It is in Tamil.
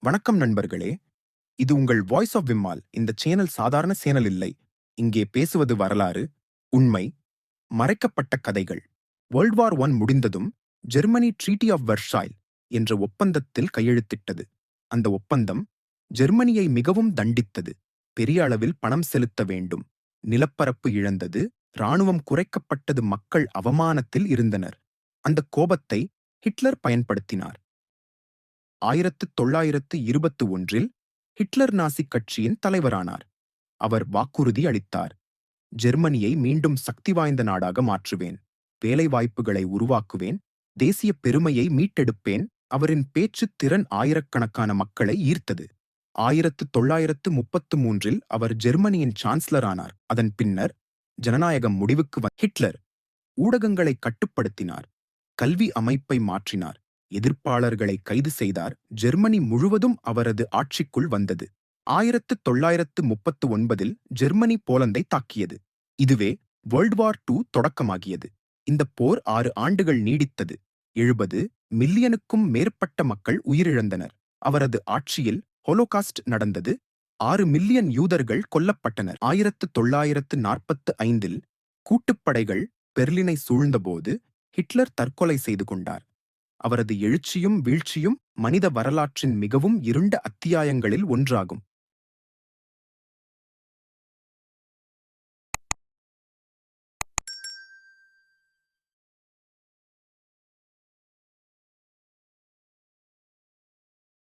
வணக்கம் நண்பர்களே. இது உங்கள் வாய்ஸ் ஆஃப் விம்மால். இந்த சேனல் சாதாரண சேனல் இல்லை. இங்கே பேசுவது வரலாறு, உண்மை, மறைக்கப்பட்ட கதைகள். வேர்ல்ட் வார் 1 முடிந்ததும் ஜெர்மனி ட்ரீட்டி ஆஃப் வெர்சாய்ல் என்ற ஒப்பந்தத்தில் கையெழுத்திட்டது. அந்த ஒப்பந்தம் ஜெர்மனியை மிகவும் தண்டித்தது. பெரிய அளவில் பணம் செலுத்த வேண்டும். நிலப்பரப்பு இழந்தது. இராணுவம் குறைக்கப்பட்டது. மக்கள் அவமானத்தில் இருந்தனர். அந்த கோபத்தை ஹிட்லர் பயன்படுத்தினார். 1921இல் ஹிட்லர் நாசி கட்சியின் தலைவரானார். அவர் வாக்குறுதி அளித்தார். ஜெர்மனியை மீண்டும் சக்தி வாய்ந்த நாடாக மாற்றுவேன். வேலைவாய்ப்புகளை உருவாக்குவேன். தேசிய பெருமையை மீட்டெடுப்பேன். அவரின் பேச்சு திறன் ஆயிரக்கணக்கான மக்களை ஈர்த்தது. 1933இல் அவர் ஜெர்மனியின் சான்சலர் ஆனார். அதன் பின்னர் ஜனநாயகம் முடிவுக்கு ஹிட்லர் ஊடகங்களை கட்டுப்படுத்தினார். கல்வி அமைப்பை மாற்றினார். எதிர்ப்பாளர்களை கைது செய்தார். ஜெர்மனி முழுவதும் அவரது ஆட்சிக்குள் வந்தது. 1939இல் ஜெர்மனி போலந்தை தாக்கியது. இதுவே வேர்ல்ட் வார் 2 தொடக்கமாகியது. இந்த போர் 6 ஆண்டுகள் நீடித்தது. 70 மில்லியனுக்கும் மேற்பட்ட மக்கள் உயிரிழந்தனர். அவரது ஆட்சியில் ஹோலோகாஸ்ட் நடந்தது. 6 மில்லியன் யூதர்கள் கொல்லப்பட்டனர். 1945இல் கூட்டுப்படைகள் பெர்லினை சூழ்ந்தபோது ஹிட்லர் தற்கொலை செய்து கொண்டார். அவரது எழுச்சியும் வீழ்ச்சியும் மனித வரலாற்றின் மிகவும் இருண்ட அத்தியாயங்களில் ஒன்றாகும்.